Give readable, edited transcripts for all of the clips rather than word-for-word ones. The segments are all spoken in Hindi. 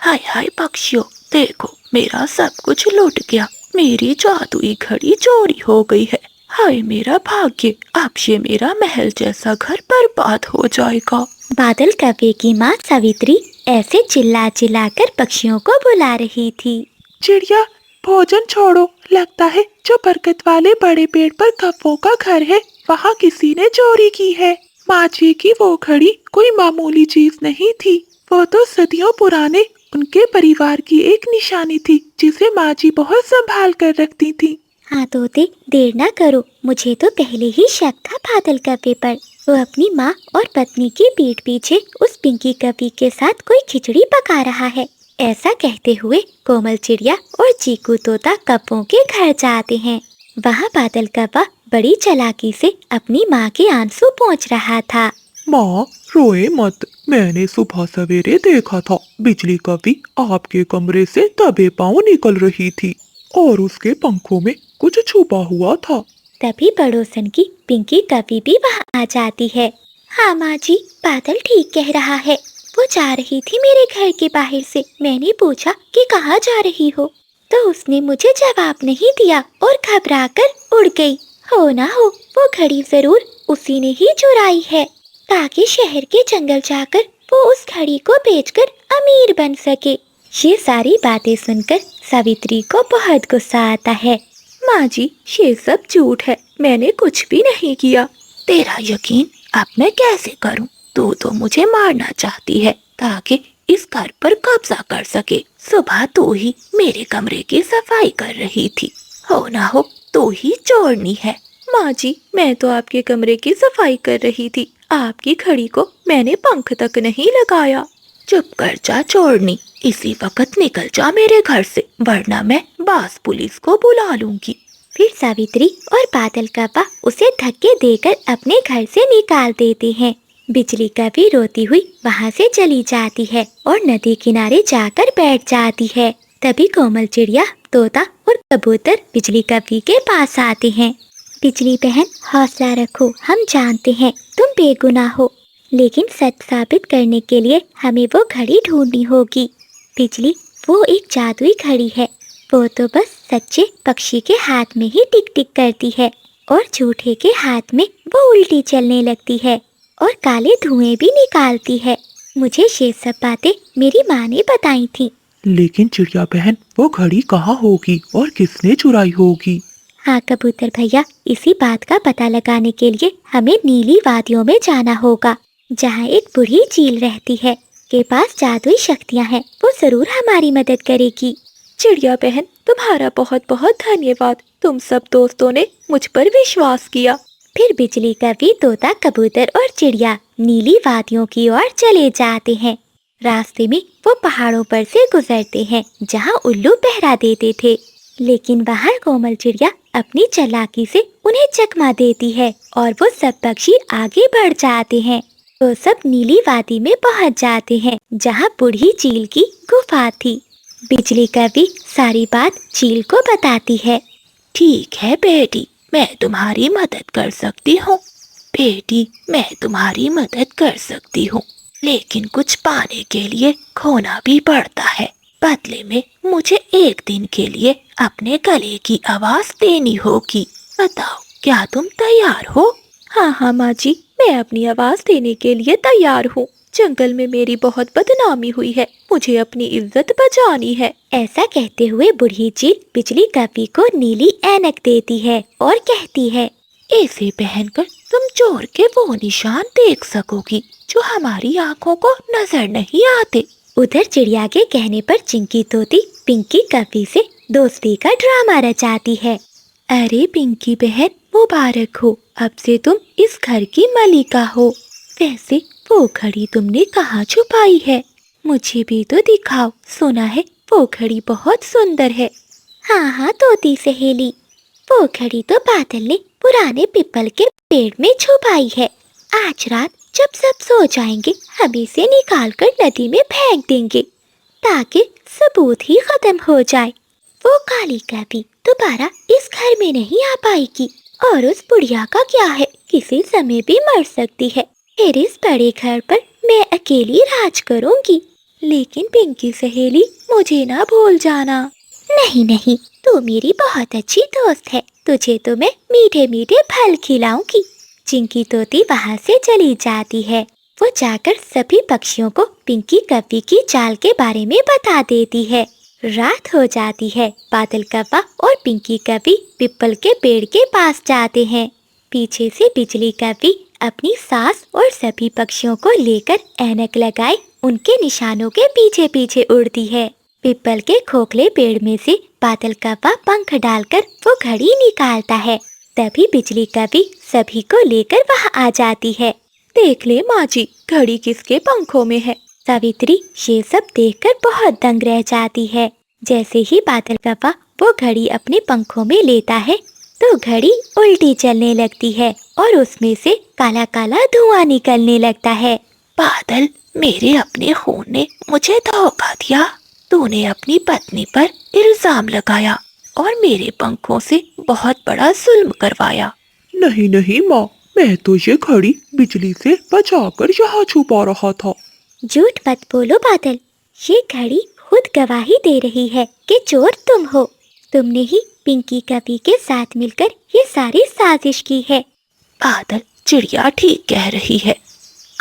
हाय हाय पक्षियों, देखो मेरा सब कुछ लुट गया। मेरी जादुई घड़ी चोरी हो गई है। हाय मेरा भाग्य, अब ये मेरा महल जैसा घर बर्बाद हो जाएगा। बादल कव्वे की माँ सावित्री ऐसे चिल्ला चिल्ला कर पक्षियों को बुला रही थी। चिड़िया, भोजन छोड़ो। लगता है जो बरगद वाले बड़े पेड़ पर कौवों का घर है, वहाँ किसी ने चोरी की है। माँ जी की वो घड़ी कोई मामूली चीज नहीं थी। वो तो सदियों पुराने उनके परिवार की एक निशानी थी, जिसे माँ जी बहुत संभाल कर रखती थी। हाँ तोते, देर ना करो, मुझे तो पहले ही शक था बादल कव्वे पर। वो अपनी माँ और पत्नी की पीठ पीछे उस पिंकी कव्वी के साथ कोई खिचड़ी पका रहा है। ऐसा कहते हुए कोमल चिड़िया और चीकू तोता कव्वों के घर जाते हैं। वहाँ बादल कव्वा बड़ी चालाकी से अपनी माँ के आंसू पोंछ रहा था। माँ, रोए मत। मैंने सुबह सवेरे देखा था, बिजली कवि आपके कमरे से दबे पांव निकल रही थी और उसके पंखों में कुछ छुपा हुआ था। तभी पड़ोसन की पिंकी कवि भी वहाँ आ जाती है। हाँ माँ जी, बादल ठीक कह रहा है। वो जा रही थी मेरे घर के बाहर से। मैंने पूछा कि कहाँ जा रही हो, तो उसने मुझे जवाब नहीं दिया और घबराकर उड़ गई। हो ना हो वो घड़ी जरूर उसी ने ही चुराई है, ताकि शहर के जंगल जाकर वो उस घड़ी को बेचकर अमीर बन सके। ये सारी बातें सुनकर सावित्री को बहुत गुस्सा आता है। माँ जी, ये सब झूठ है। मैंने कुछ भी नहीं किया। तेरा यकीन अब मैं कैसे करूं? तू तो मुझे मारना चाहती है ताकि इस घर पर कब्जा कर सके। सुबह तू ही मेरे कमरे की सफाई कर रही थी। हो ना हो तू ही चोरनी है। माँ जी, मैं तो आपके कमरे की सफाई कर रही थी। आपकी घड़ी को मैंने पंख तक नहीं लगाया। चुप कर जा चोरनी, इसी वक्त निकल जा मेरे घर से, वरना मैं बास पुलिस को बुला लूंगी। फिर सावित्री और बादल कव्वा उसे धक्के देकर अपने घर से निकाल देते हैं। बिजली कवि रोती हुई वहाँ से चली जाती है और नदी किनारे जाकर बैठ जाती है। तभी कोमल चिड़िया, तोता और कबूतर बिजली कवि के पास आते हैं। बिजली बहन, हौसला रखो, हम जानते हैं तुम बेगुनाह हो, लेकिन सच साबित करने के लिए हमें वो घड़ी ढूंढनी होगी। बिजली, वो एक जादुई घड़ी है। वो तो बस सच्चे पक्षी के हाथ में ही टिक टिक करती है और झूठे के हाथ में वो उल्टी चलने लगती है और काले धुएं भी निकालती है। मुझे ये सब बातें मेरी माँ ने बताई थी। लेकिन चिड़िया बहन, वो घड़ी कहाँ होगी और किसने चुराई होगी? हाँ कबूतर भैया, इसी बात का पता लगाने के लिए हमें नीली वादियों में जाना होगा, जहाँ एक बूढ़ी चील रहती है। के पास जादुई शक्तियाँ हैं, वो जरूर हमारी मदद करेगी। चिड़िया बहन, तुम्हारा बहुत बहुत धन्यवाद। तुम सब दोस्तों ने मुझ पर विश्वास किया। फिर बिजली कवि, तोता, कबूतर और चिड़िया नीली वादियों की ओर चले जाते हैं। रास्ते में वो पहाड़ों पर से गुजरते हैं, जहाँ उल्लू पहरा देते थे। लेकिन बाहर कोमल चिड़िया अपनी चालाकी से उन्हें चकमा देती है और वो सब पक्षी आगे बढ़ जाते हैं। वो सब नीली वादी में पहुँच जाते हैं, जहाँ बूढ़ी चील की गुफा थी। बिजली कवि सारी बात चील को बताती है। ठीक है बेटी, मैं तुम्हारी मदद कर सकती हूँ। बेटी, मैं तुम्हारी मदद कर सकती हूँ, लेकिन कुछ पाने के लिए खोना भी पड़ता है। बदले में मुझे एक दिन के लिए अपने गले की आवाज देनी होगी। बताओ, क्या तुम तैयार हो? हाँ हाँ माँ जी, मैं अपनी आवाज देने के लिए तैयार हूँ। जंगल में मेरी बहुत बदनामी हुई है, मुझे अपनी इज्जत बचानी है। ऐसा कहते हुए बूढ़ी चील बिजली कवि को नीली ऐनक देती है और कहती है, इसे पहनकर तुम चोर के वो निशान देख सकोगी जो हमारी आँखों को नजर नहीं आते। उधर चिड़िया के कहने पर चिंकी तोती पिंकी कवि से दोस्ती का ड्रामा रचाती है। अरे पिंकी बहन, मुबारक हो, अब से तुम इस घर की मलिका हो। वैसे वो घड़ी तुमने कहाँ छुपाई है? मुझे भी तो दिखाओ, सुना है वो घड़ी बहुत सुंदर है। हाँ हाँ तोती सहेली, वो घड़ी तो बादल ने पुराने पीपल के पेड़ में छुपाई है। आज रात जब सब सो जाएंगे, हम इसे निकाल कर नदी में फेंक देंगे, ताकि सबूत ही खत्म हो जाए। वो काली कवि दोबारा इस घर में नहीं आ पाएगी। और उस बुढ़िया का क्या है, किसी समय भी मर सकती है। फिर इस बड़े घर पर मैं अकेली राज करूंगी। लेकिन पिंकी सहेली, मुझे ना भूल जाना। नहीं नहीं, तू मेरी बहुत अच्छी दोस्त है, तुझे तो मैं मीठे मीठे फल खिलाऊंगी। चिंकी तोती वहाँ से चली जाती है। वो जाकर सभी पक्षियों को पिंकी कव्वी की चाल के बारे में बता देती है। रात हो जाती है। बादल कव्वा और पिंकी कव्वी पीपल के पेड़ के पास जाते हैं। पीछे से बिजली कव्वी अपनी सास और सभी पक्षियों को लेकर ऐनक लगाए उनके निशानों के पीछे पीछे उड़ती है। पीपल के खोखले पेड़ में से बादल कव्वा पंख डालकर वो घड़ी निकालता है। तभी बिजली कव्वी सभी को लेकर वहाँ आ जाती है। देख ले माँ जी, घड़ी किसके पंखों में है। सावित्री ये सब देखकर बहुत दंग रह जाती है। जैसे ही बादल कव्वा वो घड़ी अपने पंखों में लेता है तो घड़ी उल्टी चलने लगती है और उसमें से काला काला धुआं निकलने लगता है। बादल, मेरे अपने खून ने मुझे धोखा दिया। तूने अपनी पत्नी पर इल्जाम लगाया और मेरे पंखों से बहुत बड़ा जुल्म करवाया। नहीं नहीं माँ, मैं तो ये घड़ी बिजली से बचाकर यहाँ छुपा रहा था। झूठ मत बोलो बादल, ये घड़ी खुद गवाही दे रही है कि चोर तुम हो। तुमने ही पिंकी कव्वी के साथ मिलकर ये सारी साजिश की है। बादल, चिड़िया ठीक कह रही है।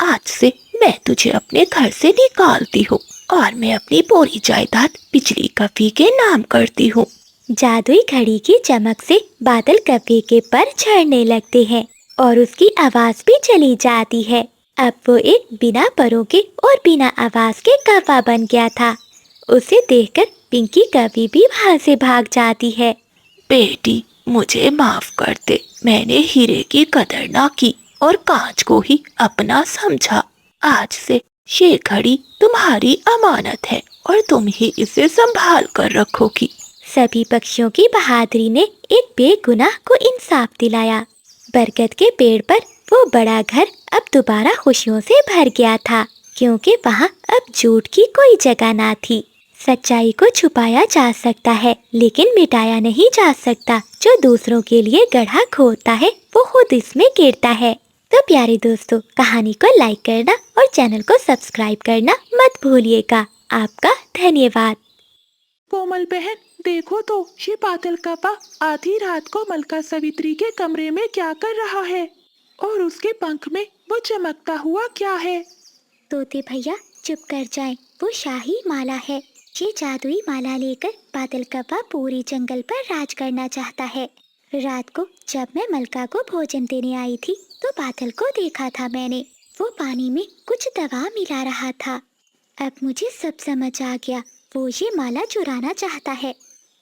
आज से मैं तुझे अपने घर से निकालती हूँ और मैं अपनी पूरी जायदाद बिजली कव्वी के नाम करती हूँ। जादुई घड़ी की चमक से बादल कव्वे के पर झड़ने लगते हैं और उसकी आवाज भी चली जाती है। अब वो एक बिना परों के और बिना आवाज के कव्वा बन गया था। उसे देखकर पिंकी कव्वी भी वहाँ से भाग जाती है। बेटी, मुझे माफ कर दे। मैंने हीरे की कदर ना की और कांच को ही अपना समझा। आज से ये घड़ी तुम्हारी अमानत है और तुम ही इसे संभाल कर रखोगी। सभी पक्षियों की बहादुरी ने एक बेगुनाह को इंसाफ दिलाया। बरगद के पेड़ पर वो बड़ा घर अब दोबारा खुशियों से भर गया था, क्योंकि वहाँ अब झूठ की कोई जगह ना थी। सच्चाई को छुपाया जा सकता है लेकिन मिटाया नहीं जा सकता। जो दूसरों के लिए गड्ढा खोदता है वो खुद इसमें गिरता है। तो प्यारे दोस्तों, कहानी को लाइक करना और चैनल को सब्सक्राइब करना मत भूलिएगा। आपका धन्यवाद। कोमल बहन, देखो तो ये बादल कव्वा आधी रात को मलका सावित्री के कमरे में क्या कर रहा है और उसके पंख में वो चमकता हुआ क्या है। तोते भैया चुप कर जाएं, वो शाही माला है। ये जादुई माला लेकर बादल कव्वा पूरी जंगल पर राज करना चाहता है। रात को जब मैं मलका को भोजन देने आई थी तो बादल को देखा था मैंने। वो पानी में कुछ दवा मिला रहा था। अब मुझे सब समझ आ गया। वो ये माला चुराना चाहता है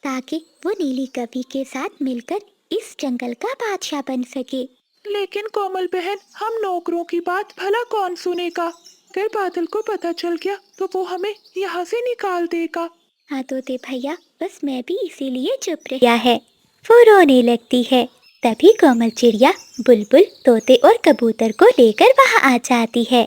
ताकि वो नीली कव्वी के साथ मिलकर इस जंगल का बादशाह बन सके। लेकिन कोमल बहन, हम नौकरों की बात भला कौन सुनेगा। अगर बादल को पता चल गया तो वो हमें यहाँ से निकाल देगा। हाँ तोते भैया, बस मैं भी इसीलिए चुप रहा है। वो रोने लगती है। तभी कोमल चिड़िया बुलबुल तोते और कबूतर को लेकर वहाँ आ जाती है।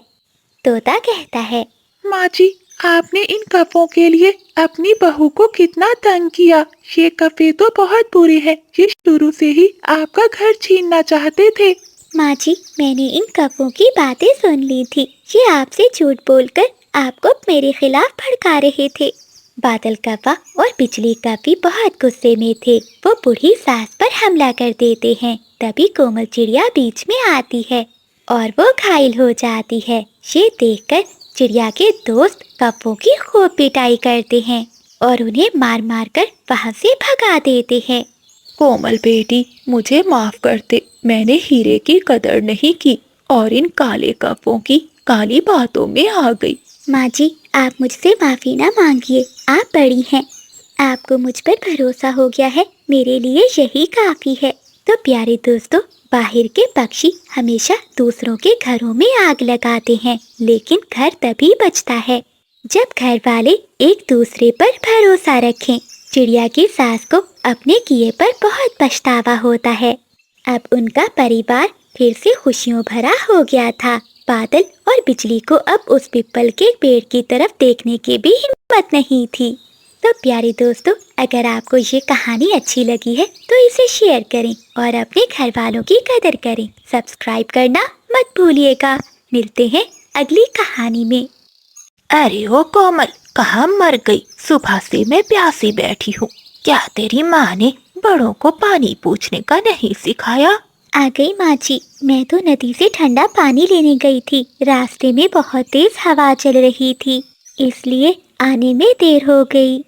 तोता कहता है, माँ जी, आपने इन कव्वों के लिए अपनी बहू को कितना तंग किया। ये कव्वे तो बहुत बुरे हैं। ये शुरू से ही आपका घर छीनना चाहते थे। माँ जी, मैंने इन कव्वों की बातें सुन ली थी। ये आपसे झूठ बोलकर आपको मेरे खिलाफ भड़का रहे थे। बादल कव्वा और बिजली कव्वी बहुत गुस्से में थे। वो बूढ़ी सास पर हमला कर देते हैं। तभी कोमल चिड़िया बीच में आती है और वो घायल हो जाती है। ये देखकर चिड़िया के दोस्त कव्वों की खूब पिटाई करते हैं और उन्हें मार मार कर वहाँ से भगा देते हैं। कोमल बेटी, मुझे माफ कर दे। मैंने हीरे की कदर नहीं की और इन काले कव्वों की काली बातों में आ गई। माँ जी, आप मुझसे माफ़ी ना मांगिए। आप बड़ी हैं, आपको मुझ पर भरोसा हो गया है, मेरे लिए यही काफ़ी है। तो प्यारे दोस्तों, बाहर के पक्षी हमेशा दूसरों के घरों में आग लगाते हैं, लेकिन घर तभी बचता है जब घर वाले एक दूसरे पर भरोसा रखें। चिड़िया की सास को अपने किए पर बहुत पछतावा होता है। अब उनका परिवार फिर से खुशियों भरा हो गया था। बादल और बिजली को अब उस पीपल के पेड़ की तरफ देखने की भी हिम्मत नहीं थी। तो प्यारे दोस्तों, अगर आपको ये कहानी अच्छी लगी है तो इसे शेयर करें और अपने घर वालों की कदर करें। सब्सक्राइब करना मत भूलिएगा। मिलते हैं अगली कहानी में। अरे ओ कोमल, कहाँ मर गई? सुबह से मैं प्यासी बैठी हूँ। क्या तेरी माँ ने बड़ों को पानी पूछने का नहीं सिखाया? आ गई माँ जी। मैं तो नदी से ठंडा पानी लेने गई थी। रास्ते में बहुत तेज हवा चल रही थी, इसलिए आने में देर हो गई।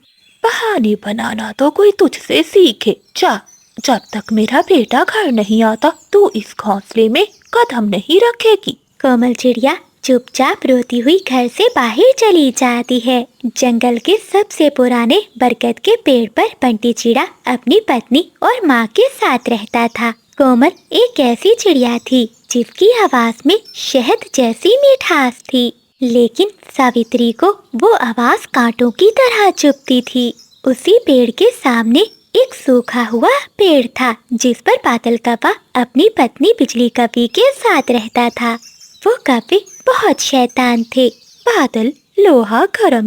बहाने बनाना तो कोई तुझसे सीखे। जा, जब तक मेरा बेटा घर नहीं आता तू इस घोंसले में कदम नहीं रखेगी। कोमल चिड़िया चुपचाप रोती हुई घर से बाहर चली जाती है। जंगल के सबसे पुराने बरगद के पेड़ पर बंटी चिड़ा अपनी पत्नी और माँ के साथ रहता था। कोमल एक ऐसी चिड़िया थी जिसकी आवाज में शहद जैसी मिठास थी, लेकिन सावित्री को वो आवाज कांटों की तरह चुभती थी। उसी पेड़ के सामने एक सूखा हुआ पेड़ था जिस पर बादल कव्वा अपनी पत्नी बिजली कव्वी के साथ रहता था। वो कव्वे बहुत शैतान थे। बादल, लोहा गर्म है।